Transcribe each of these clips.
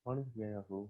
हाणे कीअं आहे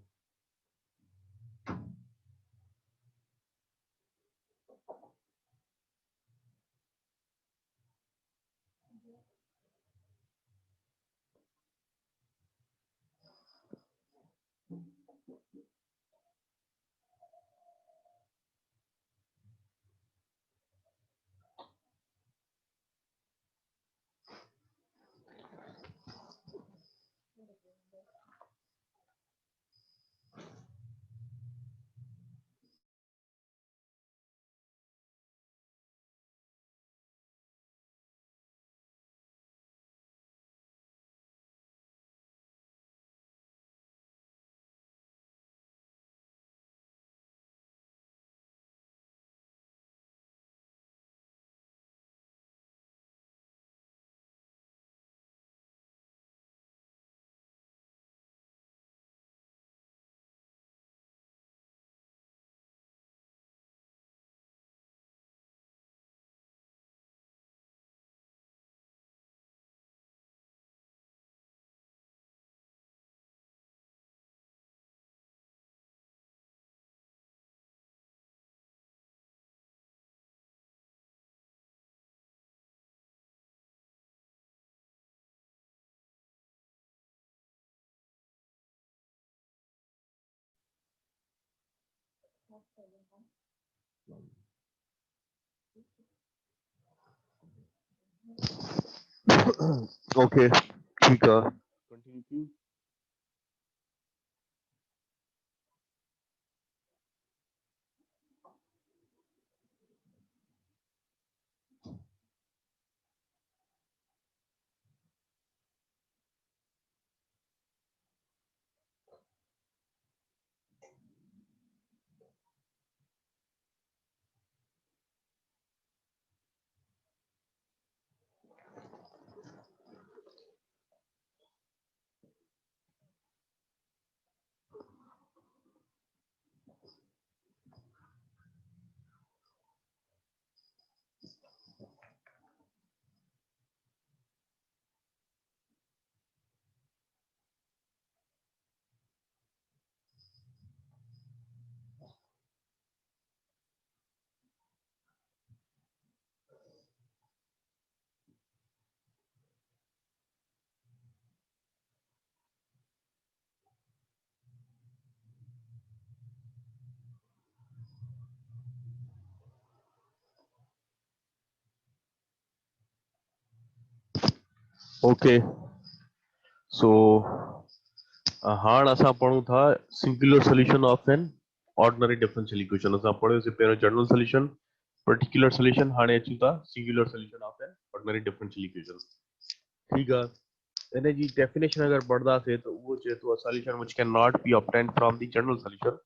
ओके ठीक है कंटिन्यू ओके सो हाणे असां पढ़ूं था singular solution of an ordinary differential equation असां पढ़ियोसीं पहिरियों जनरल सॉल्यूशन पर्टिकुलर सॉल्यूशन हाणे अचूं था singular solution of an ordinary differential equation ठीक आहे इन जी डेफिनेशन अगर पढ़ंदासीं त उहो चए थो solution which can not be obtained from the general solution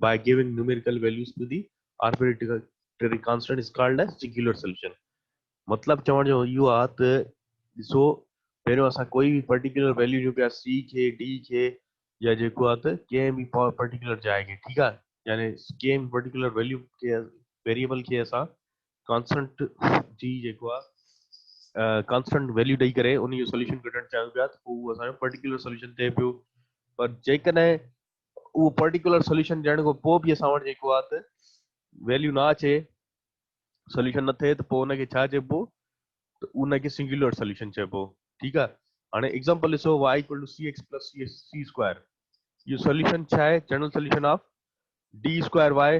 by giving numerical values to the arbitrary constant is called as singular solution मतलब चवण जो इहो आहे त ॾिसो पहिरियों असां कोई बि पर्टिकुलर वैल्यू जो पिया सी खे डी खे या जेको आहे त कंहिं बि पर्टिकुलर जाइ खे ठीकु आहे यानी कंहिं बि पर्टिकुलर वैल्यू खे वेरिएबल खे असां कॉन्स्टेंट जी जेको आहे कॉन्स्टेंट वैल्यू ॾेई करे उन जो सोल्यूशन कढणु चाहियूं पिया त पोइ उहो असांजो पर्टिकुलर सोल्यूशन थिए पियो पर जेकॾहिं उहो पर्टिकुलर सोल्यूशन ॾियण खां पोइ बि असां वटि जेको आहे त वैल्यू न अचे सोल्यूशन न थिए त पोइ उनखे छा चइबो त उनखे सिंगुलर सोल्यूशन चइबो ठीकु आहे हाणे एग्जांपल ॾिसो y equal to c x plus c square इहो सोल्यूशन छा आहे general solution of d square y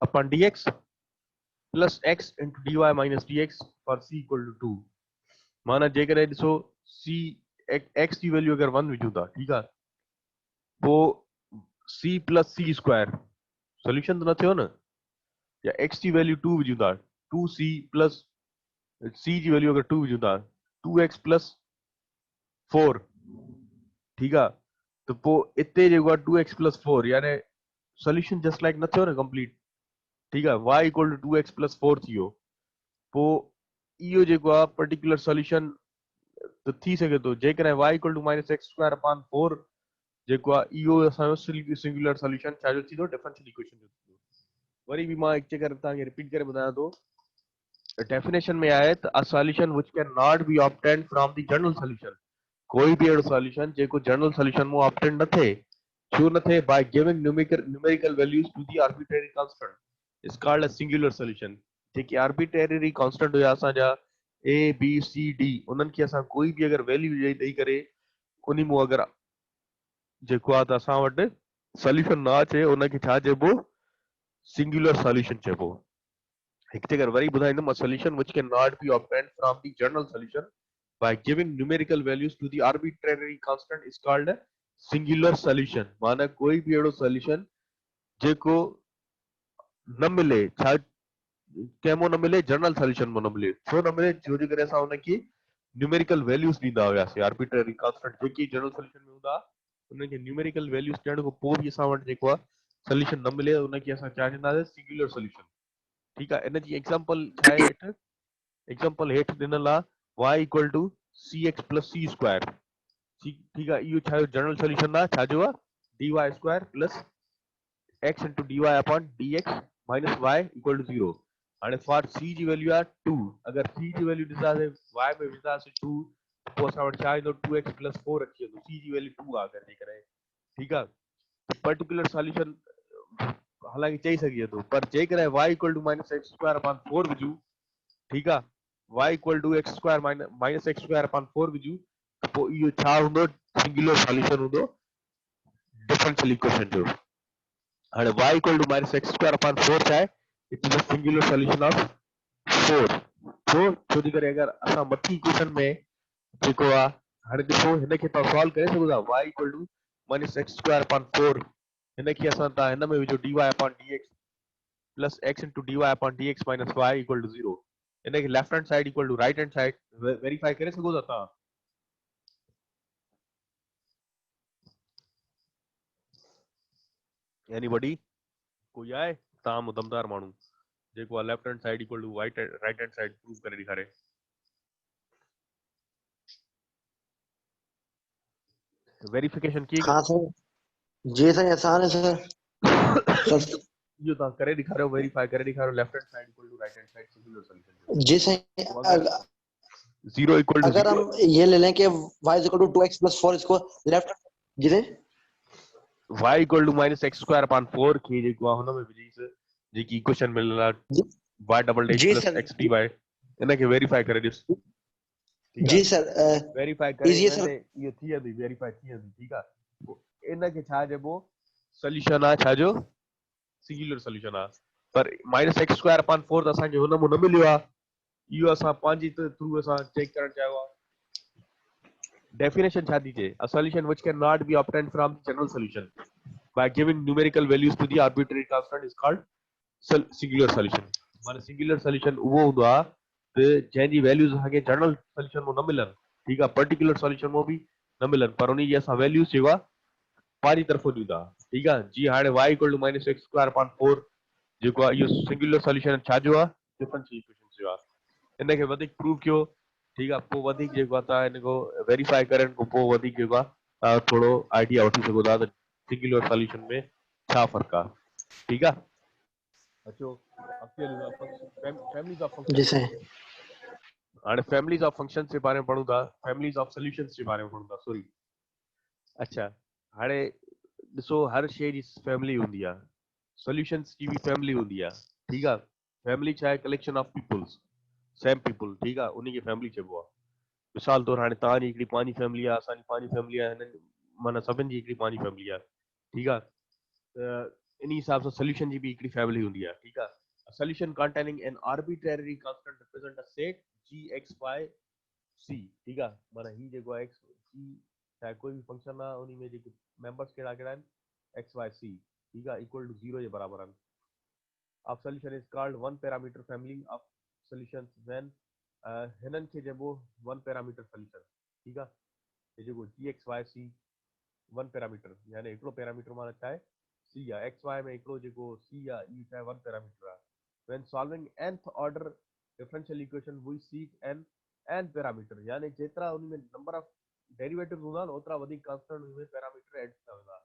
upon d x plus x into d y minus d x for c equal to 2 माना जेकॾहिं ॾिसो C x जी value अगरि 1 विझूं था ठीकु आहे पोइ c plus c square solution त न थियो न या एक्स जी वैल्यू 2 विझूं था 2c प्लस सी जी वैल्यू अगर 2 विझूं था 2x प्लस 4 ठीकु आहे त पोइ इते जेको आहे 2x प्लस 4 यानी सोल्यूशन जस्ट लाइक न थियो न कंप्लीट ठीकु आहे y equal to 2x plus 4 थी वियो पोइ इहो जेको आहे पर्टिकुलर सोल्यूशन त थी सघे थो जेकॾहिं y equal to minus x square upon 4 जेको आहे इहो असांजो सिंगुलर सोल्यूशन छा जो थींदो डिफरेंशियल इक्वेशन जो थींदो वरी बि मां हिकु चकर तव्हांखे रिपीट करे ॿुधायां थो definition में आए a solution which can not be obtained from the general solution कोई भी अहिड़ो सॉल्यूशन जेको जनरल सॉल्यूशन में ऑप्टेंड न थे, छो न थे, by giving numerical values to the arbitrary constant is called a singular solution। जेकी arbitrary constant हुया असांजा a b c d, उन्हनि खे असां कोई भी अगर वैल्यू ॾेई करे उन्ही में अगर जेको आहे त असां वटि सॉल्यूशन न अचे, उनखे छा चइबो, सिंगुलर सॉल्यूशन चइबो। हिकु जगह वरी ॿुधाईंदुमि, a solution which cannot be obtained from the general solution by giving numerical values to the arbitrary constant is called a singular solution। माना कोई भी अहिड़ो सॉल्यूशन जेको न मिले, छा कंहिं न मिले, जनरल सॉल्यूशन में न मिले। छो न मिले, छो जे करे असां उनखे न्यूमेरिकल वैल्यूज ॾींदा हुआसीं, आर्बिट्ररी कांस्टेंट जेकी जनरल सॉल्यूशन में हूंदा उनखे न्यूमेरिकल वैल्यूज ॾियण खां पोइ बि असां वटि जेको आहे सॉल्यूशन न मिले, उनखे असां छा चवंदासीं, सिंगुलर सॉल्यूशन। ठीकु आहे, इन जी एग्जांपल छा आहे हेठि, एग्जांपल हेठि ॾिनल आहे y equal to cx plus c square. ठीकु आहे, इहो छा जनरल सॉल्यूशन आहे, छाजो आहे, dy square plus x into dy upon dx minus y equal to 0। हाणे फॉर c जी वैल्यू आहे 2, अगर c जी वैल्यू ॾिसंदासीं y में विझंदासीं 2, पोइ असां वटि छा ईंदो, 2x प्लस 4 अची वेंदो, c जी वैल्यू 2 आहे अगरि जेकॾहिं। ठीकु आहे, पर्टिकुलर सॉल्यूशन हालांकि चई सघे थो, पर जेकॾहिं y equal to minus x square upon 4 विझूं, ठीकु आहे, y equal to x square minus x square upon 4 विझूं, पोइ इहो छा हूंदो, सिंगुलर सॉल्यूशन हूंदो डिफरेंशियल इक्वेशन जो। हाणे y equal to minus x square upon 4 छा आहे, it is a singular solution of 4। छो जे करे अगरि असां मथी इक्वेशन में जेको आहे, हाणे ॾिसो हिनखे तव्हां सॉल्व करे सघो था, y equal to minus x square upon 4, हिनखे असां तव्हां हिन में विझो dy upon dx plus x into dy upon dx minus y equal to 0। हिनखे left hand side equal to right hand side verify करे सघो था तव्हां। एनीबॉडी, कोई आहे तव्हां मुदमदार माण्हू जेको आहे left hand side equal to right hand side prove करे ॾेखारे। वेरिफिकेशन कीअं हाँ सर, जी सर, आसान है सर। सर इहो तव्हां करे ॾेखारियो, वेरीफाई करे ॾेखारियो, left hand side equal to right hand side singular solution जी सर, जो। अगर 0 इक्वल टू अगर 0, हम ये ले लें कि y is equal to 2x plus 4 इसको लेफ्ट, जी sir, y equal to minus x square upon 4 खे जेको आहे हुन में विझीसि, जेकी इक्वेशन मिलल आहे जी, y डबल डैश जी plus sir, x d y, इनखे वेरीफाई करे ॾिस। ठीकु जी आहे, सर, वेरीफाई करे इजी है हिन सर। ते इहो थी वेंदी, वेरीफाई थी वेंदी। ठीकु आहे, पोइ इनखे छा चइबो, सॉल्यूशन आहे छाजो, सिंगुलर सॉल्यूशन आहे। पर माइनस एक्स स्क्वायर अपॉन 4 त असांखे हुन में न मिलियो आहे, इहो असां पंहिंजी थ्रू असां चेक करणु चाहियो आहे। डेफिनेशन छा थी चए, a solution which can not be obtained from general solution by giving numerical values to the arbitrary constant is called singular solution। माने सिंगुलर सॉल्यूशन उहो हूंदो आहे त जंहिंजी वैल्यूज असांखे जनरल सॉल्यूशन में न मिलनि, ठीकु आहे, पर्टिकुलर सॉल्यूशन में बि न मिलनि, पर उन जी असां वैल्यूज जेको आहे पंहिंजी तरफ़ों ॾींदा। ठीकु आहे, जीअं हाणे y equal to minus x square upon 4 जेको आहे, इहो सिंगुलर सॉल्यूशन छाजो आहे, डिफरेंशियल इक्वेशन जो आहे। इनखे वधीक प्रूव कयो, ठीकु आहे, पोइ वधीक जेको आहे तव्हां हिन खां वेरीफाई करण खां पोइ वधीक जेको आहे तव्हां थोरो आइडिया वठी सघो था त सिंगुलर सॉल्यूशन में छा फर्क़ु आहे। ठीकु आहे, अचो अॻिते हलूं था, फैमिलीज़ ऑफ जी फंक्शन। सर, हाणे फैमिलीज़ ऑफ फंक्शन जे बारे में पढ़ूं था, फैमिलीज़ ऑफ सॉल्यूशंस जे बारे में पढ़ूं था, सॉरी। अच्छा, हाणे ॾिसो, हर शइ जी फैमिली हूंदी आहे, सॉल्यूशंस जी बि फैमिली हूंदी आहे। ठीकु आहे, फैमिली छा आहे, कलेक्शन ऑफ पीपल्स, सेम पीपल। ठीकु आहे, उनखे फैमिली चइबो आहे। मिसाल तौरु हाणे तव्हांजी हिकिड़ी पंहिंजी फैमिली आहे, असांजी पंहिंजी फैमिली आहे, हिननि माना सभिनि जी हिकिड़ी पंहिंजी फैमिली आहे। ठीकु आहे, त इन हिसाब सां सॉल्यूशन जी बि हिकिड़ी फैमिली हूंदी आहे। ठीकु आहे, solution containing n arbitrary constant represent a set जी एक्स वाई सी। ठीकु आहे, माना ही जेको आहे एक्स जी चाहे कोई बि फंक्शन आहे, उन में जेके मेंबर्स कहिड़ा कहिड़ा आहिनि, एक्स वाई सी, ठीकु आहे, इक्वल टू 0 जे बराबरि आहिनि। Of solution is called one parameter family of solutions when हिननि खे चइबो वन पैरामीटर सॉल्यूशन। ठीकु आहे, ये जेको g x y c one parameter, यानी हिकिड़ो पैरामीटर माना छा आहे, सी आहे, एक्स वाई में हिकिड़ो जेको सी आहे, इहो छा आहे, वन पैरामीटर आहे। When solving nth order differential equation we seek n n parameter, यानी जेतिरा उन में नंबर ऑफ डेरिवेटिव हूंदा आहिनि, ओतिरा वधीक कांस्टेंट उन में पैरामीटर ऐड थींदा वेंदा।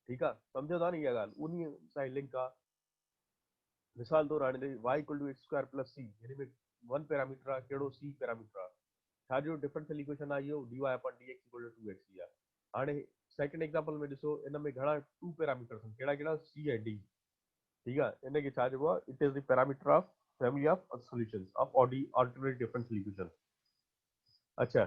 ठीकु आहे, सम्झो था न इहा ॻाल्हि, उन सां लिंक आहे। मिसाल तौरु हाणे y equal to x square plus c, हिन में वन पैरामीटर आहे, कहिड़ो, सी पैरामीटर आहे। छा जो डिफरेंशियल इक्वेशन आहे इहो dy upon dx equal to 2x जी आहे। हाणे सेकंड एग्जांपल में ॾिसो इन में घणा टू पैरामीटर्स आहिनि कहिड़ा कहिड़ा c ऐं d। ठीक है इनके छा चइबो आहे it is the parameter of family of solutions of ordinary differential equation. अच्छा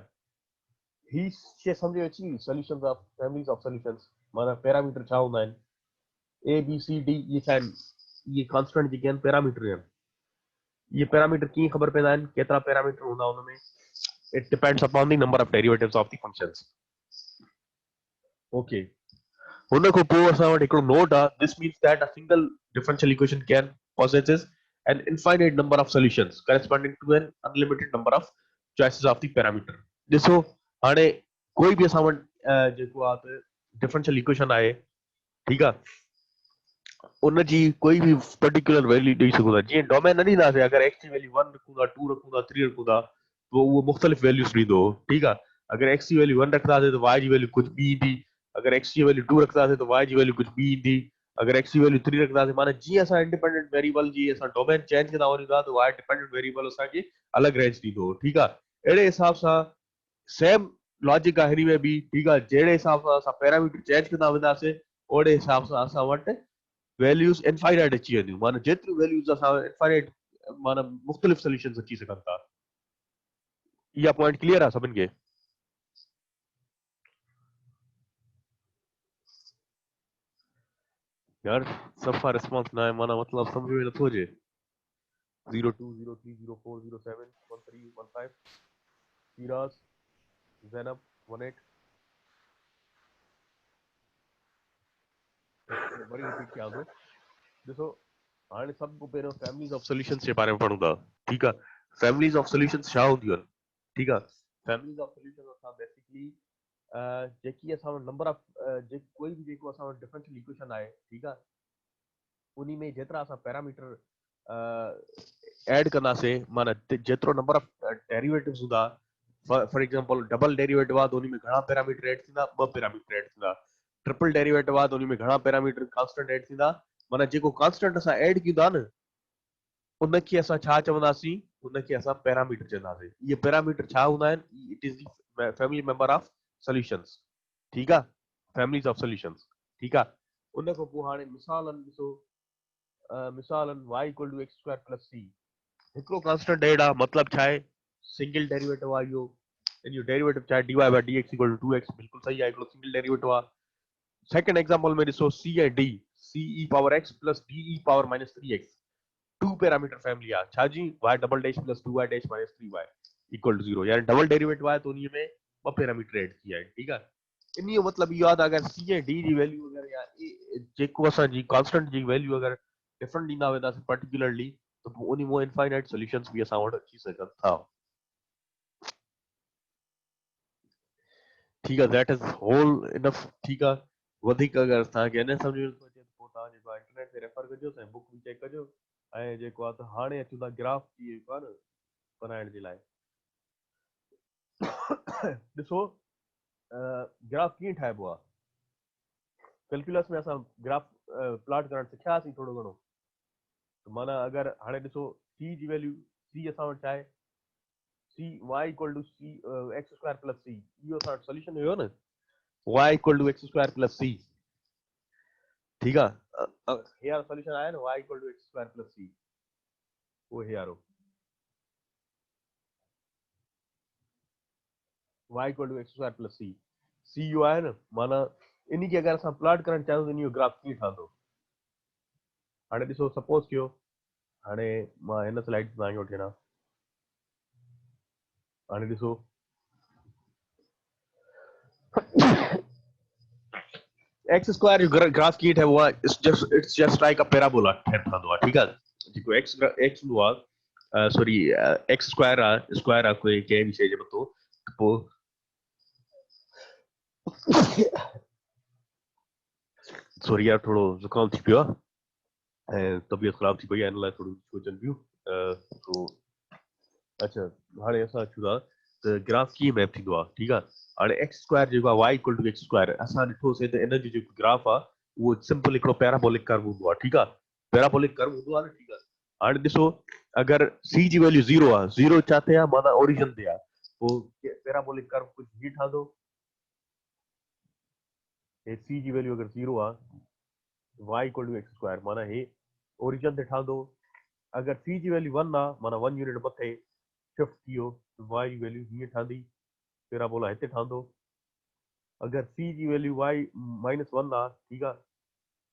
ही शइ सम्झ अची solutions of families of solutions माना पैरामीटर छा हूंदा आहिनि ए बी सी डी ये छा आहिनि ये कांस्टेंट जेके आहिनि पैरामीटर आहिनि। ये पैरामीटर कीअं ख़बर पवंदा आहिनि केतिरा पैरामीटर हूंदा हुन में it depends upon the number of derivatives of the functions. Okay हुन खां पोइ असां वटि हिकिड़ो नोट आहे this means that a single differential equation can possesses an infinite number of solutions corresponding to an unlimited number of choices of the parameter। ॾिसो हाणे कोई बि असां वटि जेको आहे डिफरेंशियल इक्वेशन आहे ठीकु आहे उन जी कोई बि पर्टिकुलर वैल्यू ॾेई सघूं था जीअं डोमेन न ॾींदासीं अगरि एक्स जी वैल्यू 1 रखूं था 2 रखूं था 3 रखूं था तो उहो मुख़्तलिफ़ वैल्यूज़ ॾींदो ठीकु आहे। अगरि एक्स जी वैल्यू 1 रखंदासीं त वाई जी वैल्यू कुझु ॿी ईंदी अगरि एक्स जी वैल्यू 2 रखंदासीं त वाई जी वैल्यू कुझु ॿी ईंदी अगरि एक्स जी वैल्यू 3 रखंदासीं माना जीअं असां इंडिपेंडेंट वेरिएबल जी असां डोमेन चेंज कंदा वञूं था त वाई डिपेंडेंट वेरिएबल असांखे अलॻि रेंज ॾींदो ठीकु आहे। अहिड़े हिसाब सां सेम लॉजिक आहे हिन में बि ठीकु आहे जहिड़े हिसाब सां असां पैरामीटर चेंज कंदा वेंदासीं ओड़े हिसाब सां असां वटि वैल्यूज़ इनफाइनाइट अची वेंदियूं माना जेतिरियूं वैल्यूज़ असां इनफाइनाइट माना मुख़्तलिफ़ सॉल्यूशंस अची सघनि था। इहा पॉइंट क्लियर आहे सभिनि खे? यार सफ़ा रिस्पॉन्स ना है माना मतलब समझ में नथो अचे 02 03 04 07 13 15 Firas Zainab 18 वरी रिपीट कयां थो ॾिसो हाणे सभ को पहिरियों फैमिलीज़ ऑफ सॉल्यूशंस जे बारे में पढ़ूं था ठीकु आहे। फैमिलीज़ ऑफ सॉल्यूशंस छा हूंदियूं आहिनि ठीकु आहे। फैमिलीज़ ऑफ सॉल्यूशंस असां बेसिकली जेकी असां वटि नंबर ऑफ कोई बि जेको असां वटि डिफरेंशियल इक्वेशन आहे ठीकु आहे उन्ही में जेतिरा असां पैरामीटर ऐड कंदासीं माना जेतिरो नंबर ऑफ डेरिवेटिव्स हूंदा फॉर एग्जांपल डबल डेरिवेटिव आहे त उन में घणा पैरामीटर ऐड थींदा ॿ पैरामीटर ऐड थींदा ट्रिपल डेरिवेटिव आहे त उन में घणा पैरामीटर कांस्टेंट ऐड थींदा माना जेको कांस्टेंट असां ऐड कयूं न उनखे असां छा चवंदासीं उनखे असां पैरामीटर चवंदासीं। इहे पैरामीटर छा हूंदा आहिनि it is the family member of solutions ठीकु आहे फैमिलीज़ ऑफ सॉल्यूशंस ठीकु आहे। उन खां पोइ हाणे मिसालनि ॾिसो मिसालनि y equal to x square plus c हिकिड़ो कांस्टेंट ऐड आहे मतिलबु छा आहे सिंगल डेरिवेटिव आहे इहो इनजो डेरिवेटिव छा आहे dy by dx equal to 2x बिल्कुलु सही आहे हिकिड़ो सिंगल डेरिवेटिव आहे। सेकंड एग्जांपल में ॾिसो c ऐं d c e power x plus d e power minus 3x two parameter family आहे छा जी y double dash plus 2y dash minus 3y equal to 0 यानी डबल डेरिवेटिव आहे त उन में ॿ पैरामीटर ऐड थी विया आहिनि ठीकु आहे। इन जो मतिलबु इहो आहे त अगरि c ऐं d जी वैल्यू अगरि या जेको असांजी कांस्टेंट जी वैल्यू अगरि डिफरेंट ॾींदा वेंदासीं पर्टिकुलरली त पोइ उन में इनफाइनाइट सॉल्यूशंस बि असां वटि अची सघनि था। ठीकु आहे दैट इज़ होल इनफ ठीकु आहे। वधीक अगरि तव्हांखे अञा सम्झ में नथो अचे त पोइ तव्हां जेको आहे इंटरनेट ते रेफर कजो ऐं बुक बि चेक कजो ऐं जेको आहे त हाणे अचूं था ग्राफ जी जेको आहे न बनाइण जे लाइ। ॾिसो ग्राफ कीअं ठाहिबो आहे कैलकुलस में असां ग्राफ प्लॉट करणु सिखियासीं थोरो घणो माना अगरि हाणे ॾिसो c जी वैल्यू c असां वटि छा आहे c y equal to c x square plus c इहो असां वटि सॉल्यूशन हुयो न y equal to x square plus c ठीकु आहे। हेयर सॉल्यूशन आया न y equal to x square plus c वो here y equal to x square plus c c इहो आहे न माना इन खे अगरि असां प्लॉट करणु चाहियूं त इन जो ग्राफ कीअं ठहंदो। हाणे ॾिसो सपोज कयो हाणे मां हिन स्लाइड तव्हांखे वठी वञा हाणे ॾिसो एक्स स्क्वायर जो ग्राफ कीअं ठहिबो आहे it's just like a parabola ठहंदो आहे ठीकु आहे जेको एक्स हूंदो आहे सॉरी एक्स स्क्वायर आहे कोई कंहिं बि शइ जे मथां पोइ सॉरी यार थोरो ज़ुकाम थी पियो आहे ऐं तबियत ख़राब थी पई आहे हिन लाइ थोरी सोचनि पियूं अच्छा हाणे असां अचूं था त ग्राफ कीअं मैप थींदो आहे ठीकु आहे। हाणे एक्स स्क्वायर जेको आहे y equal to x square असां ॾिठोसीं त इन जो जेको ग्राफ आहे उहो सिंपल हिकिड़ो पैराबोलिक कर्व हूंदो आहे ठीकु आहे पैराबोलिक कर्व हूंदो आहे न ठीकु आहे। हाणे ॾिसो अगरि सी जी वैल्यू 0 आहे 0 छा ते आहे माना ओरिजिन ते आहे पोइ पैराबोलिक कर्व कुछ ही ठहंदो हे c जी वैल्यू अगर 0 आहे y equal to x square माना हे ओरिजिन ते ठहंदो अगर c जी वैल्यू 1 आहे माना 1 यूनिट मथे शिफ्ट थी वियो y जी वैल्यू हीअं ठहंदी पैराबोला हिते ठहंदो अगर c जी वैल्यू y -1 आहे ठीकु आहे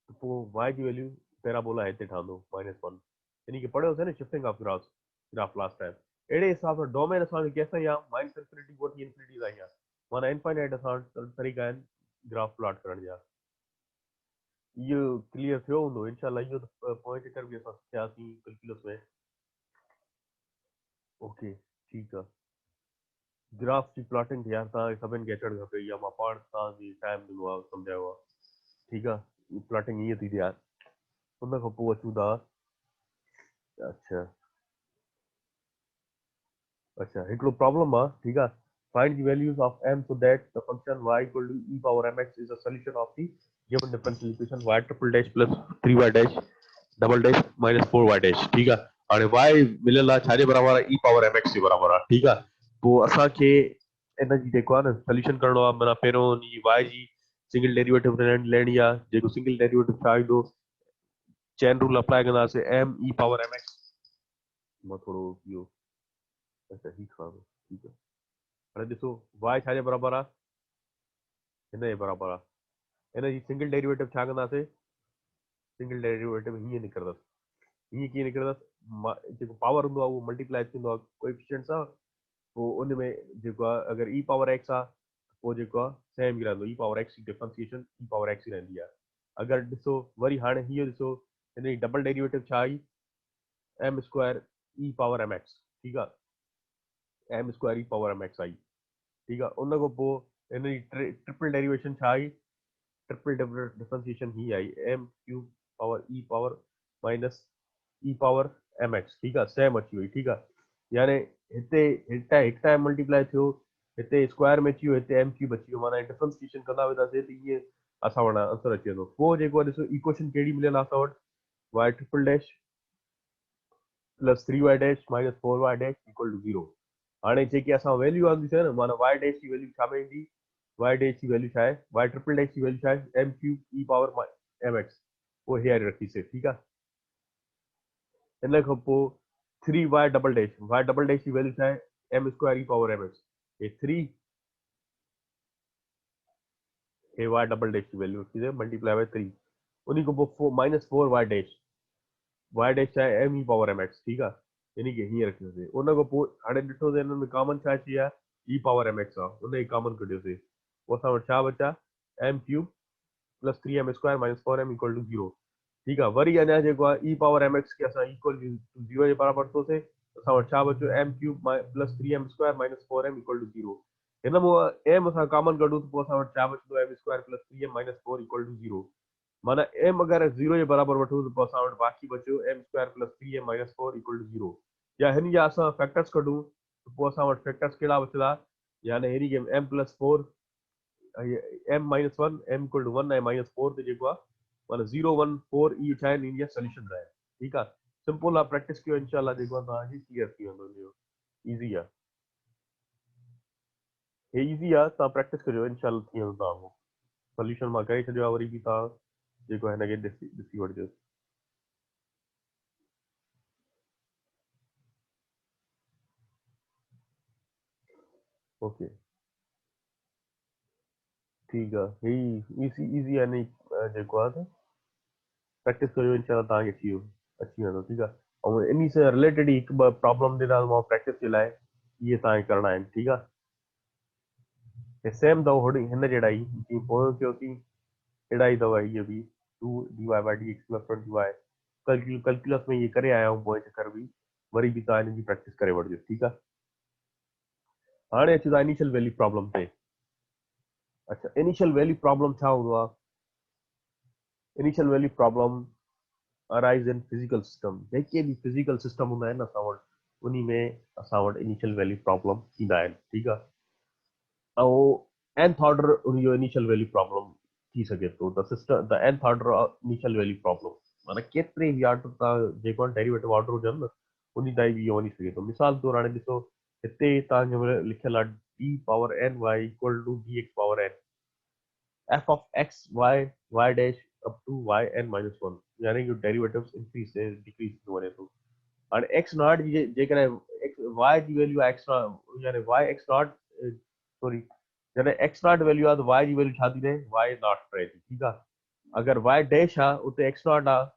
त पोइ y जी वैल्यू पैराबोला हिते ठहंदो -1 यानी कि पढ़ियोसीं न shifting of graph last time अहिड़े हिसाब सां डोमेन असांखे केसिताईं आहे माइनस इंफिनिटी वठी इंफिनिटी ताईं आहे माना इनफाइनाइट असां तरीक़ा आहिनि ग्राफ प्लॉट करण जा इहो क्लियर थियो हूंदो इनशाला इहो पॉइंट कर बि असां सिखियासीं कैलकुलस में ओके ठीकु आहे ग्राफ जी प्लॉटिंग थे यार तव्हांखे सभिनि खे अचणु खपे या मां पाण तव्हांजी टाइम ॾिनो आहे सम्झायो आहे ठीकु आहे प्लॉटिंग ईअं थी यार उन खां पोइ अचूं था अच्छा अच्छा हिकिड़ो प्रॉब्लम आहे ठीकु आहे find the values of m so that the function y equal to e power mx is a solution of the given differential equation y triple dash plus 3y dash double dash minus 4y dash ठीकु आहे हाणे y मिलियल आहे छाजे बराबरि आहे e power mx जे बराबरि आहे ठीकु आहे पोइ असांखे इन जी जेको आहे न सोल्यूशन करणो आहे माना पहिरियों उन जी y जी सिंगल डेरिवेटिव लेणी आहे जेको सिंगल डेरिवेटिव छा ईंदो चेन रूल अप्लाई कंदासीं m e पावर mx मां थोरो इहो अच्छा ही खणो ठीकु आहे हाणे ॾिसो y छाजे बराबरि आहे हिन जे बराबरि आहे हिन जी सिंगल डेरिवेटिव छा कंदासीं सिंगल डेरिवेटिव हीअं निकिरंदसि हीअं कीअं निकिरंदसि जेको पावर हूंदो आहे उहो मल्टीप्लाई थींदो आहे कोएफिशिएंट सां पोइ उन में जेको आहे अगरि ई पावर एक्स आहे पोइ जेको आहे सेम ई रहंदो ई पावर एक्स जी डिफरेंशिएशन ई पावर एक्स ई रहंदी आहे अगरि ॾिसो वरी हाणे हीअ ॾिसो हिन जी डबल डेरिवेटिव छा I m square e power m x ठीकु आहे m square e power m x I ठीकु आहे उन खां पोइ हिन जी ट्रिपल डेरिवेशन छा आई ट्रिपल डिफरेंशिएशन ही I m cube power e power minus e power m x ठीकु आहे सेम अची वई ठीकु आहे यानी हिते हिकु टाइम मल्टीप्लाई थियो हिते स्क्वायर में अची वियो हिते एम क्यूब अची वियो माना डिफरेंशिएशन कंदा वेंदासीं त ईअं असां वटि आंसर अची वेंदो पोइ जेको आहे ॾिसो इक्वेशन कहिड़ी मिलियल आहे असां वटि y triple dash plus 3y dash minus 4y dash equal to 0 हाणे जेकी असां वैल्यू आंदीसीं न माना y डैश जी वैल्यू छा में ईंदी y डैश जी वैल्यू छा आहे y ट्रिपल डैश जी वैल्यू छा आहे m cube e power m x वो हीअर रखीसीं ठीकु आहे हिन खां पोइ 3y डबल डैश जी वैल्यू छा आहे m square e power m x हे 3 हे y डबल डैश जी वैल्यू रखीसीं मल्टीप्लाई बाय 3 उन खां पोइ minus 4y dash y dash छा आहे m ई पावर m x ठीकु आहे यानी कि हीअं रखियोसीं उन खां पोइ हाणे ॾिठो त हिन में कॉमन छा अची विया ई पावर m x आहे उन जी कॉमन कढियोसीं पोइ असां वटि छा बचा m cube plus 3m square minus 4m equal to 0 ठीकु आहे वरी अञा जेको आहे ई पावर एम एक्स खे असां इक्वल टू 0 जे बराबरि वरितोसीं असां वटि छा बचियो m cube plus 3m square minus 4m equal to 0 हिन में एम असां कॉमन कढूं त पोइ असां वटि छा बचंदो m square plus 3m minus 4 equal to 0 माना एम अगरि 0 जे बराबरि वठूं त पोइ असां वटि बाक़ी बचियो m square plus 3m minus 4 equal to 0 या हिन जा असां फैक्टर्स कढूं त पोइ असां वटि फैक्टर्स कहिड़ा बचंदा यानी हिन खे m plus 4 m minus 1 m equal to 1 ऐं माइनस 4 ते जेको आहे माना 0 1 4 इहे छा आहिनि इन जा सोल्यूशन आहिनि ठीकु आहे सिंपल आहे प्रैक्टिस कयो इनशाला जेको आहे तव्हांजी क्लियर थी वेंदो इहो ईज़ी आहे हे ईज़ी आहे तव्हां प्रैक्टिस कजो इनशाला थी वेंदो तव्हांजो सोल्यूशन मां करे छॾियो आहे वरी बि तव्हां जेको आहे हिनखे ॾिसी वठिजो ओके ठीकु आहे हे ईज़ी आहे न जेको आहे त प्रैक्टिस कयो इनशाला तव्हांखे अची वेंदो ठीकु आहे ऐं इन सां रिलेटेड ई हिकु ॿ प्रॉब्लम ॾिना प्रैक्टिस जे लाइ इहे तव्हांखे करणा आहिनि ठीकु आहे हे सेम अथव होड़ी हिन जहिड़ा ई जीअं पोयों कयोसीं अहिड़ा ई अथव इहे बि 2 dy/dx प्लस 20y कैलकुलस में इहे करे आया आहियूं पोइ चकर बि वरी बि तव्हां हिन जी प्रैक्टिस करे वठिजो ठीकु आहे हाणे अचूं था इनिशियल वैल्यू प्रॉब्लम ते अच्छा इनिशियल वैल्यू प्रॉब्लम छा हूंदो आहे initial value problem arise in physical system जेके बि फिजिकल सिस्टम हूंदा आहिनि असां वटि उन में असां वटि इनिशियल वैल्यू प्रॉब्लम थींदा आहिनि ठीकु आहे ऐं nth ऑर्डर उन जो इनिशियल वैल्यू प्रॉब्लम थी सघे थो the system the nth order initial value problem माना केतिरे बि ऑर्डर तव्हां जेको डेरिवेटिव ऑर्डर हुजनि न उन ताईं बि इहो वञी सघे थो मिसाल तौरु हाणे ॾिसो हिते तव्हांखे लिखियल आहे d power n y equal to dx power n f of x y dash up to y n minus 1 यानी कि डेरिवेटिव्स इंक्रीज से डिक्रीज थी वञे थो हाणे x नॉट जी जेकॾहिं y जी वैल्यू आहे x नॉट यानी y x नॉट सॉरी जॾहिं x नॉट वैल्यू आहे त y जी वैल्यू छा थी रहे y नॉट रहे थी ठीकु आहे अगर y डैश आहे उते x नॉट आहे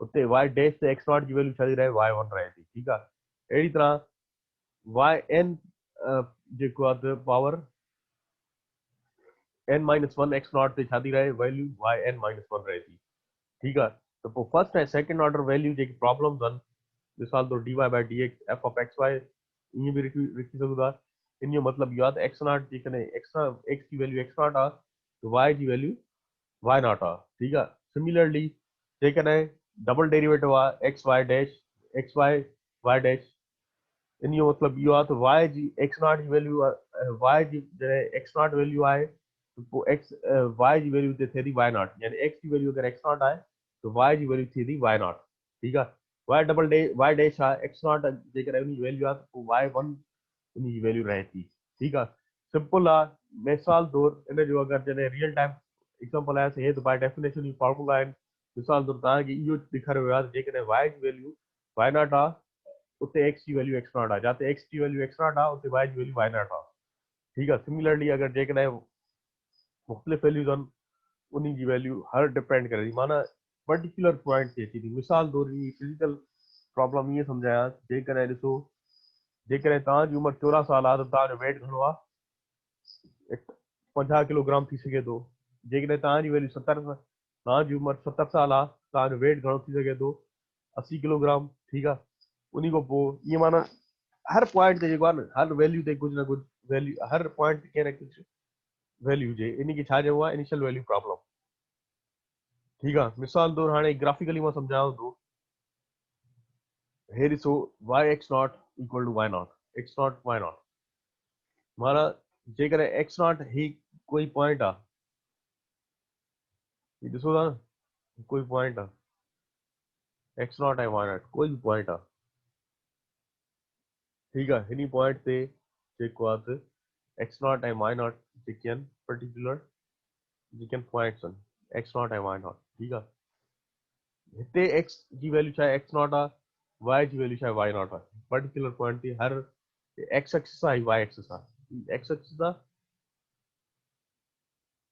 उते y डैश ते x नॉट जी वैल्यू छा थी रहे y1 रहे थी ठीकु आहे अहिड़ी तरह yn जेको आहे त power n minus 1 x not ते छा थी रहे वैल्यू yn माइनस 1 रहे थी ठीकु आहे त पोइ फर्स्ट ऐं सेकंड ऑर्डर वैल्यू जेकी प्रॉब्लम्स आहिनि मिसाल तौर dy by dx f of x y ईअं बि लिखी सघूं था इन जो मतिलबु इहो आहे त x नॉट जेकॾहिं x जी वैल्यू x नॉट आहे त y जी वैल्यू y नॉट आहे ठीकु आहे सिमिलरली जेकॾहिं डबल डेरिवेटिव आहे x y dash x y y dash इन जो मतिलबु इहो आहे त y जी x नॉट जी वैल्यू y जी जॾहिं x नॉट वैल्यू आहे त पोइ x y जी वैल्यू ते थिए थी y नॉट यानी x जी वैल्यू अगरि x नॉट आहे त y जी वैल्यू थिए थी y नॉट ठीकु आहे y double day y dash आहे x नॉट जेकॾहिं उन जी वैल्यू आहे त पोइ y1 उन जी वैल्यू रहे थी ठीकु आहे सिंपल आहे मिसाल तौर इन जो अगरि जॾहिं रियल टाइम एग्जाम्पल आयासीं हे त बाय डेफिनेशन ई फॉर्मूला आहिनि मिसाल तौर तव्हांखे इहो ॾेखारियो वियो आहे त जेकॾहिं y जी वैल्यू y नॉट आहे उते x जी वैल्यू x नॉट आहे जाते x जी वैल्यू x नॉट आहे उते y जी वैल्यू y नॉट आहे ठीकु आहे सिमिलरली अगरि जेकॾहिं मुख़्तलिफ़ वैल्यूज़ आहिनि उन जी वैल्यू हर डिपेंड करे थी माना पर्टिकुलर पॉइंट ते अचे थी मिसाल तौर जी फिज़िकल प्रॉब्लम ईअं सम्झायां जेकॾहिं ॾिसो जेकॾहिं तव्हांजी उमिरि 14 साल आहे त तव्हांजो वेट घणो आहे 50 किलोग्राम थी सघे थो जेकॾहिं तव्हांजी वैल्यू 70 तव्हांजी उमिरि 70 साल आहे तव्हांजो वेट घणो थी सघे थो 80 किलोग्राम ठीकु आहे उन खां पोइ ईअं माना हर पॉइंट ते जेको आहे न हर वैल्यू ते कुझु न कुझु वैल्यू हर पॉइंट ते कंहिं न कुझु वैल्यू हुजे इन खे छा चइबो आहे इनिशियल वैल्यू प्रॉब्लम ठीकु आहे मिसाल तौर हाणे ग्राफिकली मां सम्झायांव थो हे ॾिसो y x not equal to y not x not y not माना जेकॾहिं एक्स नॉट ही कोई पॉइंट आहे ही ॾिसो था न कोई पॉइंट आहे एक्स नॉट ऐं वाई नॉट कोई बि पॉइंट आहे ठीकु आहे हिन पॉइंट ते जेको आहे त एक्स नॉट ऐं वाई नॉट जेके आहिनि पर्टिकुलर जेके आहिनि पॉइंट्स आहिनि एक्स नॉट ऐं वाई नॉट ठीकु आहे हिते एक्स जी वैल्यू छा आहे एक्स नॉट आहे वाई जी वैल्यू छा आहे वाई नॉट आहे पर्टिकुलर पॉइंट ते हर एक्स एक्सिस आहे वाई एक्सिस आहे एक्स एक्सिस आहे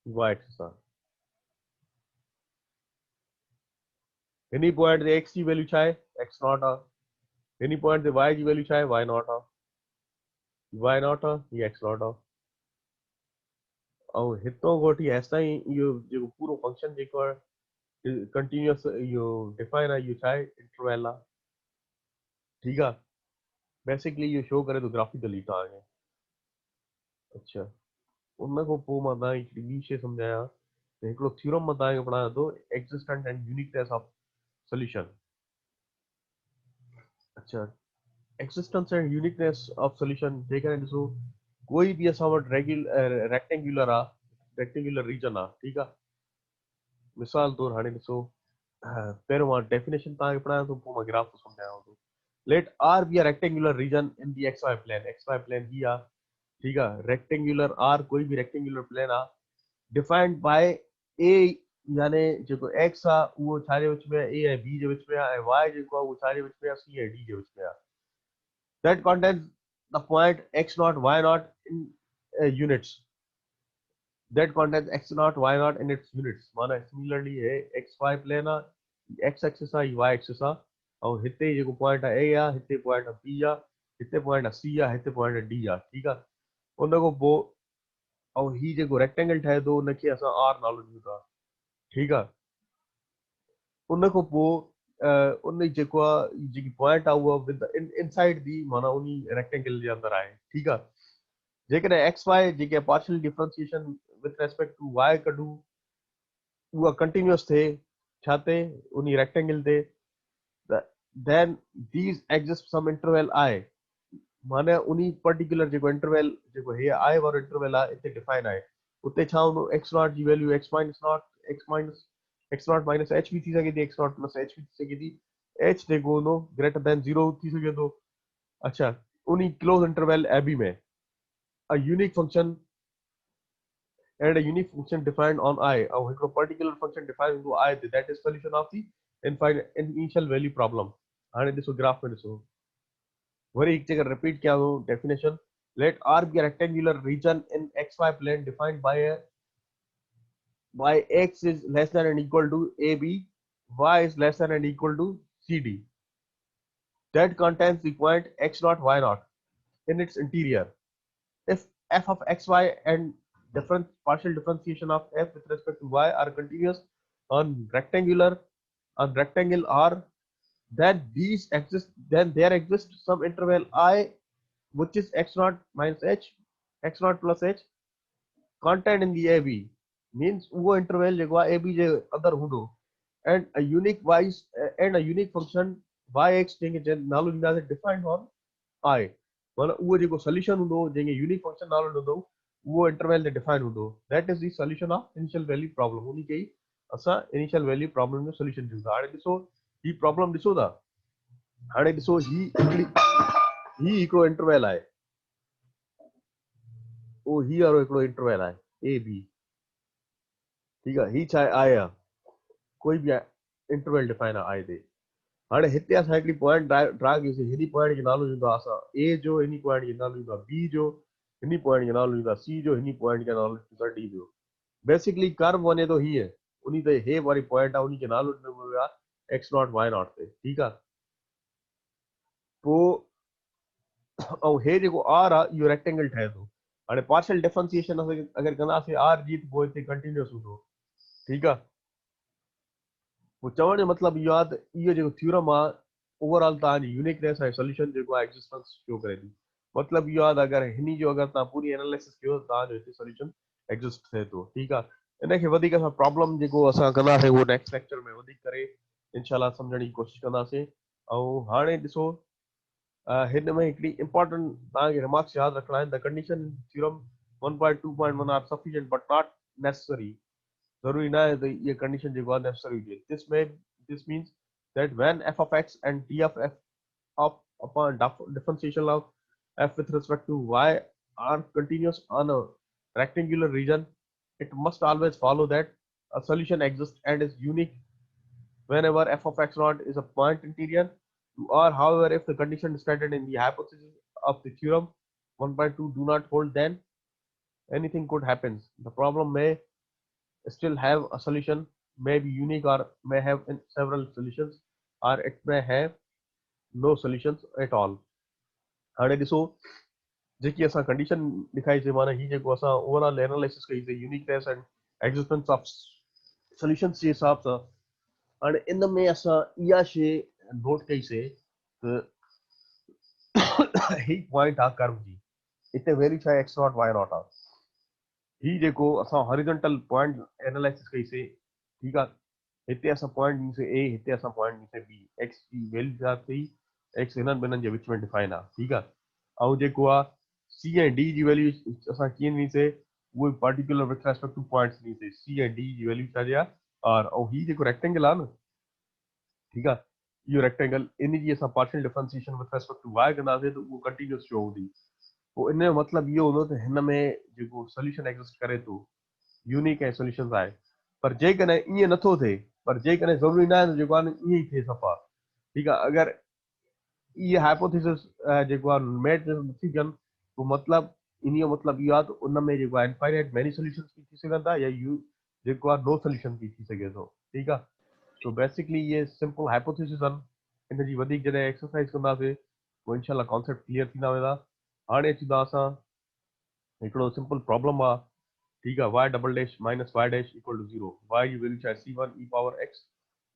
वाई एक्सिस आहे हिन पॉइंट ते एक्स जी वैल्यू छा आहे एक्स नॉट आहे हिन पॉइंट ते वाई जी वैल्यू छा आहे वाई नॉट आहे वाई नॉट आहे या एक्स नॉट आहे ऐं हितां खां वठी हेसि ताईं इहो जेको पूरो फंक्शन जेको आहे कंटिन्यूअस इहो डिफाइन आहे इहो छा आहे इंटरवल आहे ठीकु आहे बेसिकली इहो शो करे थो ग्राफिकली तव्हांखे अच्छा उन खां पोइ मां तव्हांखे हिकिड़ी ॿी शइ सम्झायां त हिकिड़ो थ्योरम मां तव्हांखे पढ़ायां थो एक्ज़िस्टेंट एंड यूनिकनेस ऑफ सोल्यूशन अच्छा existence and uniqueness of solution जेकॾहिं ॾिसो कोई बि असां वटि रेक्टेंगुलर आहे रेक्टेंगुलर रीजन आहे ठीकु आहे मिसाल तौर हाणे ॾिसो पहिरियों मां डेफिनेशन तव्हांखे पढ़ायां थो पोइ मां ग्राफ थो सम्झायांव थो let R be a rectangular region in the x Y plain ही आहे ठीकु आहे रेक्टेंगुलर आर कोई बि रेक्टेंगुलर प्लेन आहे डिफाइंड बाय ए यानी जेको एक्स आहे उहो छा जे विच में आहे ए ऐं बी जे विच में आहे ऐं वाई जेको आहे उहो छा जे विच में आहे सी ऐं डी जे विच में आहे that contains the point x naught y naught in units that contains x naught y naught in its units माना similarly है x y plane आहे x axis आहे y axis आहे ऐं हिते जेको पॉइंट आहे a आहे हिते पॉइंट आहे b आहे हिते पॉइंट आहे c आहे हिते पॉइंट आहे d आहे ठीकु आहे उन खां पोइ ऐं ही जेको रेक्टेंगल ठहे थो उनखे असां r नालो ॾियूं था ठीकु आहे उन खां पोइ उन जेको आहे जेकी पॉइंट आहे उहा विद इनसाइड दी माना उन रेक्टेंगल जे अंदरि आहे ठीकु आहे जेकॾहिं एक्स वाई जेके partial differentiation with respect to y कढूं उहा कंटिन्यूअस थिए छा ते उन रेक्टेंगल ते then these exist some interval आहे माना उन पर्टिकुलर जेको इंटरवल जेको हे आहे वारो इंटरवल आहे हिते डिफाइन आहे उते छा हूंदो एक्स नॉट जी value x not minus h बि थी सघे थी एक्स नॉट प्लस एच बि थी सघे थी एच जेको हूंदो ग्रेटर देन 0 थी सघे थो अच्छा उन्हीं क्लोज इंटरवल AB में a unique function and a unique function defined on I, or a particular function defined into I, that is solution of the infinite initial value problem. And this graph में दिसो वही एक जगह repeat क्या हो definition. Let R be a rectangular region in xy plane defined by x is less than and equal to AB, y is less than and equal to CD, that contains the point x naught y naught in its interior. If f of xy and different partial differentiation of f with respect to y are continuous on rectangle R, then there exists some interval I which is x naught minus h, x naught plus h contained in the AB, means वो interval जेको आहे AB जे अंदर हूंदो, and a unique function yx जंहिंखे नालो ॾींदासीं defined on I, मतलब उहो जेको solution हूंदो जंहिंखे unique function नालो ॾींदो उहो interval ते define हूंदो, that is the solution of initial value problem. उन्ही खे ई असां initial value problem जो solution चऊं था. हाणे ॾिसो ही problem ॾिसो था, हाणे ॾिसो ही हिकिड़ो इंटरवल आहे, ओ ही वारो हिकिड़ो इंटरवल आहे ए बी, ठीकु आहे, ही छा आहे आई आहे, कोई बि इंटरवल डिफाइन आहे आई ते. हाणे हिते असां हिकिड़ी पॉइंट ड्रा कयोसीं, हिन पॉइंट जो नालो ॾींदो आहे असां ए जो, हिन पॉइंट जो नालो ॾींदो आहे बी जो, हिन पॉइंट जो नालो ॾींदो आहे सी जो, हिन पॉइंट जो नालो ॾींदो आहे डी जो. बेसिकली कर्व वञे थो हीअं, उन ते हे वारी पॉइंट आहे, उन खे नालो ॾिनो वियो आहे एक्स नॉट वाई नॉट ते, ठीकु आहे. पोइ ऐं हे जेको आर आहे इहो रेक्टेंगल ठहे थो. हाणे पार्शियल डिफरेंशिएशन अगरि कंदासीं आर जी त पोइ हिते कंटिन्यूअस हूंदो, ठीकु आहे. पोइ चवण जो मतिलबु इहो आहे त इहो जेको थ्योरम आहे ओवरऑल तव्हांजी यूनिकनेस ऐं सोल्यूशन जेको आहे एक्ज़िस्टेंस शो करे थी. मतिलबु इहो आहे त अगरि हिन जो अगरि तव्हां पूरी एनालिसिस कयो त तव्हांजो हिते सोल्यूशन एक्ज़िस्ट थिए थो, ठीकु आहे. इनखे वधीक असां प्रॉब्लम जेको असां कंदासीं उहो नेक्स्ट लेक्चर में वधीक करे इनशाला सम्झण जी कोशिशि कंदासीं. ऐं हाणे ॾिसो हिन में हिकिड़ी इंपॉर्टेंट तव्हांखे रिमार्क्स यादि रखणा आहिनि. The condition theorem 1.2.1 are sufficient but not necessary. जरूरी ना है तो ये कंडीशन जेको आहे नेसेसरी हुजे. this means that when f of x and t of f of upon differentiation of f with respect to y are continuous on a rectangular region, it must always follow that a solution exists and is unique whenever f of x naught is a point interior to R. However, if the condition stated in the hypothesis of the theorem 1.2 do not hold, then anything could happen. The problem may still have a solution, may be unique or may have several solutions, or it may have no solutions at all. हाणे ॾिसो जेकी असां condition ॾेखारीसीं, माना ही जेको असां overall analysis कईसीं uniqueness and एक्ज़िस्टेंस of solutions जे हिसाब सां. हाणे इन में असां इहा शइ नोट कईसीं त ही पॉइंट आहे कर्व जी, हिते वैल्यू छा आहे एक्स नॉट वाई नॉट आहे. ही जेको असां हॉरिजॉन्टल पॉइंट एनालिसिस कईसीं, ठीकु आहे. हिते असां पॉइंट ॾींसीं ए, हिते असां पॉइंट ॾींसीं बी. एक्स जी वैल्यू छा अथई, एक्स हिननि ॿिन्हिनि जे विच में डिफाइन आहे, ठीकु आहे. ऐं जेको आहे सी ऐं डी जी वैल्यू असां कीअं ॾींसीं, उहे particular with respect to points ॾींसीं. सी ऐं डी जी वैल्यू छा आहे आर. ऐं ही जेको रेक्टेंगल आहे न, ठीकु आहे, इहो रेक्टेंगल इन जी असां partial differentiation with respect to y कंदासीं त उहो कंटिन्यूअस शो हूंदी. पोइ इन जो मतिलबु इहो हूंदो त हिन में जेको सोल्यूशन एक्ज़िस्ट करे थो, यूनिक ऐं सोल्यूशन आहे. पर जेकॾहिं ईअं नथो थिए, पर जेकॾहिं ज़रूरी न आहे त जेको आहे ईअं ई थिए सफ़ा, ठीकु आहे. अगरि इहे हाइपोथेसिस जेको आहे मैच नथी कनि, पोइ मतिलबु इन जो मतिलबु इहो आहे त उन में जेको आहे इनफाइनाइट मैनी सोल्यूशंस बि थी सघनि था, या जेको आहे नो सोल्यूशन बि थी सघे थो, ठीकु आहे. सो बेसिकली इहे सिंपल हाइपोथेसिस आहिनि. इन जी वधीक जॾहिं एक्सरसाइज कंदासीं पोइ इनशाला कॉन्सेप्ट क्लियर थींदा वेंदा. हाणे अचूं था असां हिकिड़ो सिंपल प्रॉब्लम आहे, ठीकु आहे. y double dash minus y dash equal to 0. y जी वैल्यू छा आहे c1 e power x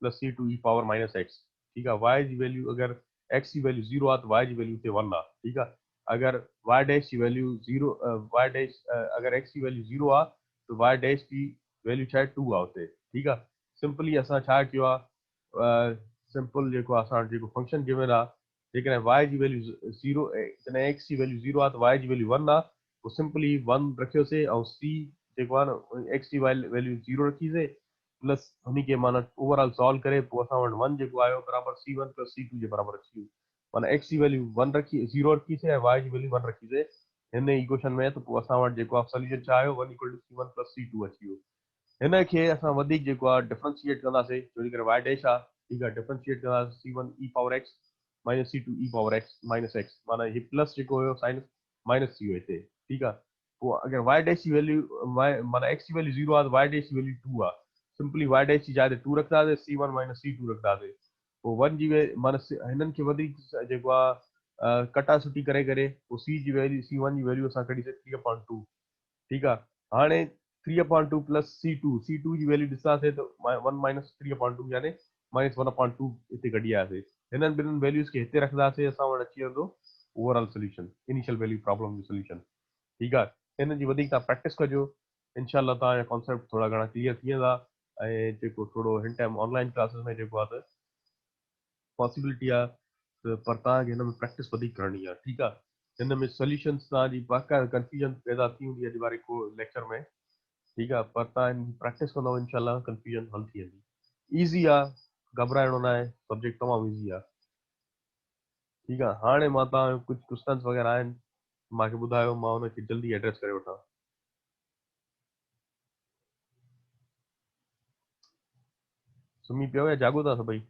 plus c2 e power minus x, ठीकु आहे. y जी वैल्यू अगरि x जी वैल्यू 0 आहे त y जी वैल्यू हिते 1 आहे, ठीकु आहे. अगरि y डैश जी वैल्यू 0 y डैश अगरि x जी वैल्यू 0 आहे त y डैश जी वैल्यू छा आहे 2 आहे हुते, ठीकु आहे. सिंपली असां छा कयो आहे, सिंपल जेको असां जेको फंक्शन गिवन आहे, जेकॾहिं y जी वैल्यू 0, जॾहिं x जी वैल्यू 0 आहे त y जी वैल्यू 1 आहे. पोइ सिंपली 1 रखियोसीं ऐं c जेको आहे न एक्स जी वैल्यू 0 रखीसीं प्लस हुन खे माना ओवरऑल सॉल्व करे पोइ असां वटि 1 जेको आयो बराबरि c1 प्लस c2 जे बराबरि अची वियो. माना x जी वैल्यू 1 रखी 0 रखी से y जी वैल्यू 1 रखी से हिन इक्वेशन में, तो पोइ असां वटि जेको आहे सॉल्यूशन छा आयो 1 = c1 + c2 अची वियो। हिन खे असां वधीक जेको आहे डिफरेंशिएट कंदासीं, छो करे y डैश आहे, ठीकु आहे, डिफरेंशिएट कंदासीं c1 e power x minus c2 e power x minus x, माना हीउ प्लस जेको हुयो साइन माइनस थी वियो हिते, ठीकु आहे। पोइ अगरि y डैश जी वैल्यू माना x जी वैल्यू 0 आहे, त y डैश जी वैल्यू 2 आहे, सिंपली y डैश जी जाइ ते 2 रखंदासीं, c1 माइनस c2 रखंदासीं। पोइ 1 जी माना हिननि खे वधीक जेको आहे कटा सुठी करे करे पोइ c जी वैल्यू c1 जी वैल्यू असां कढी 3/2, ठीकु आहे। हाणे 3/2 प्लस c2 जी वैल्यू ॾिसांसीं त 1 माइनस 3/2 यानी माइनस 1/2 हिते कढी आयासीं। हिननि ॿिन्हिनि वैल्यूज़ खे हिते रखंदासीं, असां वटि अची वेंदो overall solution, initial value problem जो सोल्यूशन, ठीकु आहे। हिन जी वधीक तव्हां प्रैक्टिस कजो, इनशाला तव्हांजा कॉन्सेप्ट थोरा घणा क्लियर थी वेंदा। ऐं जेको थोरो हिन टाइम ऑनलाइन क्लासिस में जेको आहे त पॉसिबिलिटी आहे, पर तव्हांखे हिन में प्रैक्टिस वधीक करणी आहे, ठीकु आहे। हिन में सोल्यूशन्स तव्हांजी बाक़ाइदा कंफ्यूजन पैदा थी हूंदी अॼु वारे को लेक्चर में, ठीकु आहे, पर तव्हां हिन प्रैक्टिस कंदव इनशाला कंफ्यूजन हल थी वेंदी। ईज़ी आहे, घबराइणो न आहे, सब्जेक्ट तमामु ईज़ी आहे, ठीकु आहे। हाणे मां तव्हां कुझु क्वेश्चन्स वग़ैरह आहिनि मूंखे ॿुधायो, मां हुनखे जल्दी एड्रेस करे वठां। सुम्ही पियो या जाॻो था सभई?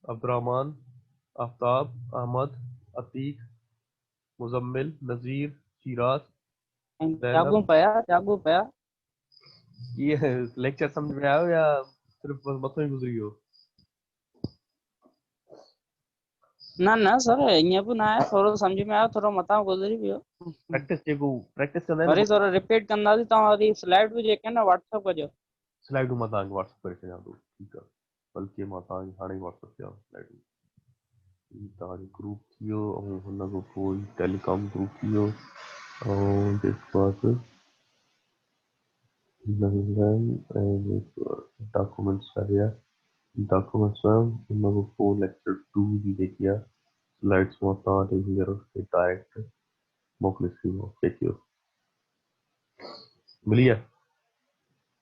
अब्दुररहमान, आफ्ताब, अहमद, अतीक, मुजम्मिल, नज़ीर, शिराज, जागू ज़ैनब, पिया। ये लेक्चर समझ में आयो या सिर्फ बस मथों ही गुज़री वियो? न सर ईअं बि न आहे, थोरो सम्झ में आयो, थोरो मथां गुज़री वियो। प्रैक्टिस जेको प्रैक्टिस कंदा आहिनि वरी थोरो रिपीट कंदासीं, तव्हां वरी स्लाइड बि जेके न व्हाट्सएप कजो। स्लाइडूं मां तव्हांखे व्हाट्सएप करे छॾियां थो, ठीकु आहे, बल्कि मां तव्हांखे हाणे ई व्हाट्सएप कयां स्लाइडूं। हीउ तव्हांजो ग्रुप थी वियो, ऐं हुन खां पोइ टेलीकॉम ग्रुप थी वियो, ऐं जेको आहे डॉक्यूमेंट्स आहे, डॉक्यूमेंट्स हुन खां पोइ लेक्चर 2 जी जेकी आहे स्लाइड्स मां तव्हां वटि हींअर डायरेक्ट मोकिले छॾींदो, चेक कयो मिली आहे।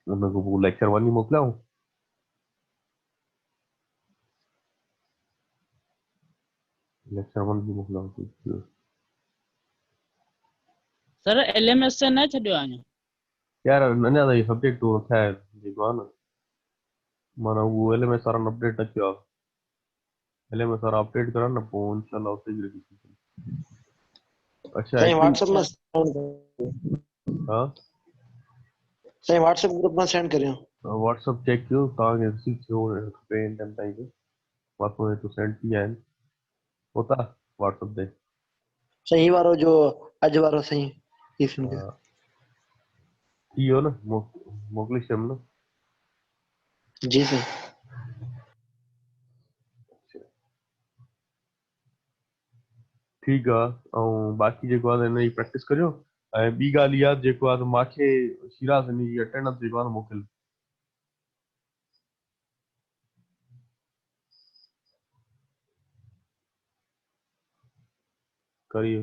हुन खां पोइ लेक्चर 1 ई मोकिलियाऊं? लेक्चर 1 बि मोकिलियाऊं थी सर एलएमएस से न छॾियो आहे अञा? यार अञा ताईं सब्जेक्ट उहो न आहे जेको आहे न, माना उहो एलएमएस वारनि अपडेट न कयो आहे। एलएमएस वारा अपडेट करनि न, पोइ इंशाल्लाह उते ई रखी सघनि। अच्छा साईं हिकिड़ी व्हाट्सएप में सेंड करियो, हा साईं व्हाट्सएप ग्रुप में सेंड करियो। व्हाट्सएप चेक कयो, तव्हांखे रिसीव थियो खपे इन टाइम ताईं ते, बाक़ी तो सेंड थी विया आहिनि पहुता व्हाट्सएप ते। साईं ही वारो जो अॼु वारो साईं ही सेंड करियो। हा थी वियो न, मोकिले छॾियमि न। जी साईं। ठीकु आहे, ऐं बाक़ी जेको आहे हिन जी प्रैक्टिस कजो। ऐं ॿी ॻाल्हि इहा जेको आहे त मूंखे शिराज हिन जी अटेंडेंस जेको आहे न मोकिल करियो।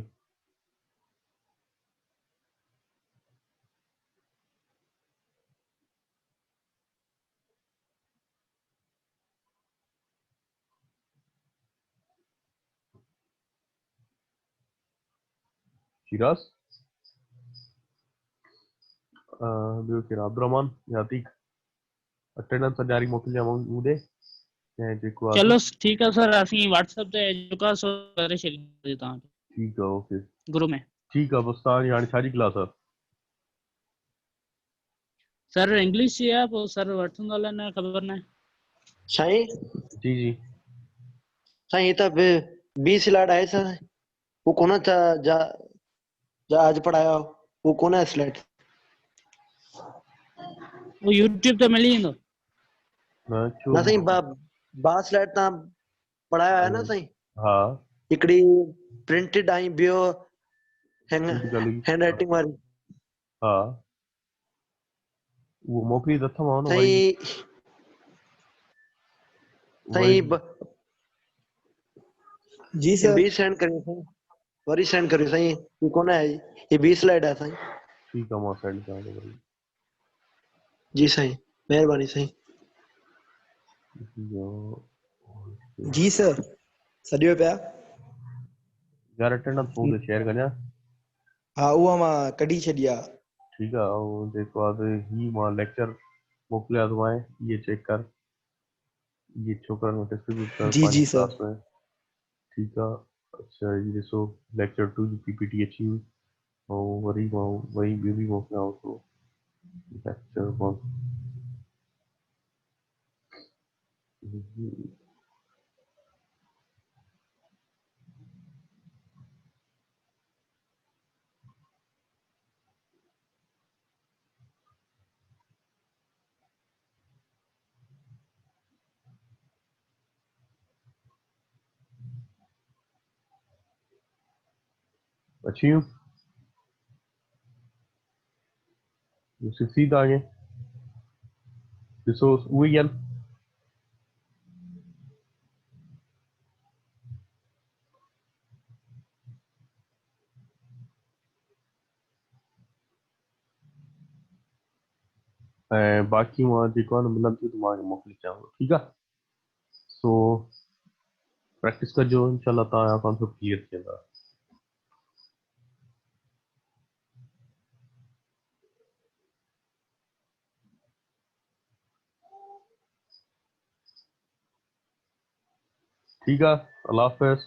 शिराज ॿियो केरु अब्दुररहमान या अतीक अटेंडेंस ॾियारी मोकिलिजां ॾे, ऐं जेको आहे चलो ठीक है सर, असीं व्हाट्सएप ते जेको आहे सो करे छॾींदासीं तव्हांखे ठीकु आहे, ओके ग्रुप में। ठीकु आहे। बसि तव्हांजी हाणे छाजी क्लास आहे? सर इंग्लिश जी आहे, पोइ सर वठंदो अलाए न ख़बर न आहे। साईं जी जी साईं ये तो 20 स्लाइड है सर, वो कौन था जा जा आज पढ़ाया हो, वो कौन है स्लाइड? वो यूट्यूब ते मिली वेंदो। ना साईं बा स्लाइड ता पढ़ाया है ना साईं? हा हिकड़ी प्रिंटेड आई बियो हैंड राइटिंग वाली। हा वो मोकिली त अथमांव न, वरी साईं वरी साईं जी सर। 20 सेंड करियो साईं, वरी सेंड करियो साईं, ये कौन है ये 20 स्लाइड है साईं। ठीकु आहे, मां सेंड कयां थो वरी। जी साईं, महिरबानी साईं। जो जी सर सॼो पिया यार अटेंडेंस तूं ते शेयर करियां हा उहा मां कढी छॾी आहे ठीकु आहे ऐं जेको आहे ही मां लेक्चर मोकिलिया थो आहे इहे चेक कर ये छोकरनि में डिस्ट्रीब्यूट कर जी पंहिंजी जी सर क्लास में ठीकु आहे अच्छा ये ॾिसो लेक्चर 2 जी पीपीटी अची हुई ऐं वरी मां वरी ॿियो बि मोकिलियांव थो लेक्चर 1 अची वियूं सीधा आगे ॾिसो उहे ई आहिनि ऐं बाक़ी मां जेको आहे न मिलंदी त मां मोकिले ॾियांव थो ठीकु आहे सो प्रैक्टिस कजो इंशाल्लाह तव्हांजा कॉन्सेप्ट क्लियर थी वेंदा ठीकु आहे अल्लाह हाफ़िज़